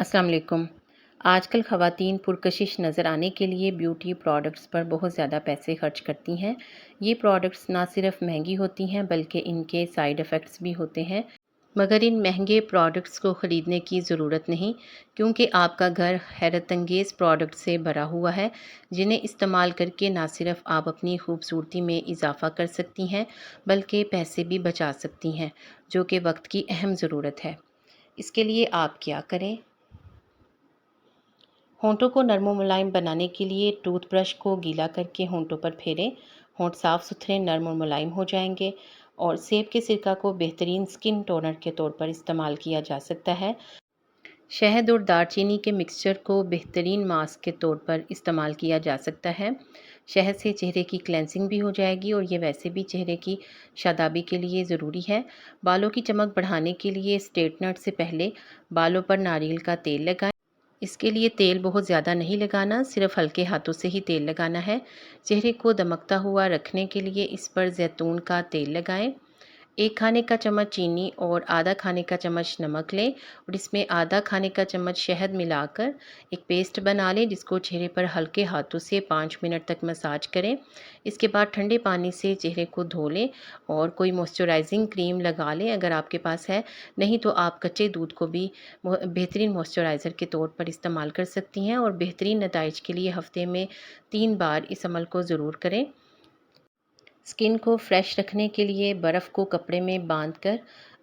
अस्सलाम वालेकुम। आजकल ख़वातीन पुरकशिश नज़र आने के लिए ब्यूटी प्रोडक्ट्स पर बहुत ज़्यादा पैसे खर्च करती हैं। ये प्रोडक्ट्स ना सिर्फ महंगी होती हैं बल्कि इनके साइड इफ़ेक्ट्स भी होते हैं। मगर इन महंगे प्रोडक्ट्स को ख़रीदने की ज़रूरत नहीं, क्योंकि आपका घर हैरतअंगेज़ प्रोडक्ट से भरा हुआ है जिन्हें इस्तेमाल करके ना सिर्फ आप अपनी खूबसूरती में इजाफ़ा कर सकती हैं बल्कि पैसे भी बचा सकती हैं, जो कि वक्त की अहम ज़रूरत है। इसके लिए आप क्या करें? होंठों को नरम व मुलायम बनाने के लिए टूथब्रश को गीला करके होंठों पर फेरें। होंठ साफ सुथरे, नरम और मुलायम हो जाएंगे। और सेब के सिरका को बेहतरीन स्किन टोनर के तौर पर इस्तेमाल किया जा सकता है। शहद और दालचीनी के मिक्सचर को बेहतरीन मास्क के तौर पर इस्तेमाल किया जा सकता है। शहद से चेहरे की क्लेंजिंग भी हो जाएगी और ये वैसे भी चेहरे की शादाबी के लिए ज़रूरी है। बालों की चमक बढ़ाने के लिए स्ट्रेटनर से पहले बालों पर नारियल का तेल लगाएं। इसके लिए तेल बहुत ज़्यादा नहीं लगाना, सिर्फ हल्के हाथों से ही तेल लगाना है। चेहरे को दमकता हुआ रखने के लिए इस पर जैतून का तेल लगाएं। 1 खाने का चम्मच चीनी और आधा खाने का चम्मच नमक लें और इसमें आधा खाने का चम्मच शहद मिलाकर एक पेस्ट बना लें, जिसको चेहरे पर हल्के हाथों से 5 मिनट तक मसाज करें। इसके बाद ठंडे पानी से चेहरे को धो लें और कोई मॉइस्चराइजिंग क्रीम लगा लें अगर आपके पास है। नहीं तो आप कच्चे दूध को भी बेहतरीन मॉइस्चराइज़र के तौर पर इस्तेमाल कर सकती हैं। और बेहतरीन नताइज के लिए हफ्ते में 3 बार इस अमल को ज़रूर करें। स्किन को फ्रेश रखने के लिए बर्फ़ को कपड़े में बांधकर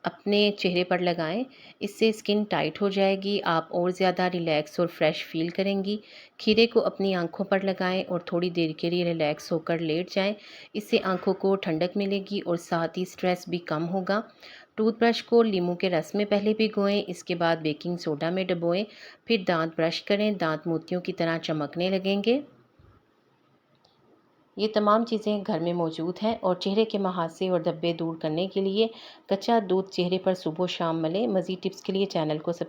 अपने चेहरे पर लगाएं। इससे स्किन टाइट हो जाएगी, आप और ज़्यादा रिलैक्स और फ्रेश फील करेंगी। खीरे को अपनी आंखों पर लगाएं और थोड़ी देर के लिए रिलैक्स होकर लेट जाएं। इससे आंखों को ठंडक मिलेगी और साथ ही स्ट्रेस भी कम होगा। टूथब्रश को नींबू के रस में पहले भिगोएं, इसके बाद बेकिंग सोडा में डुबोएं, फिर दांत ब्रश करें। दांत मोतियों की तरह चमकने लगेंगे। ये तमाम चीज़ें घर में मौजूद हैं। और चेहरे के मुहासे और धब्बे दूर करने के लिए कच्चा दूध चेहरे पर सुबह शाम मलें। मज़ीद टिप्स के लिए चैनल को सब्सक्राइब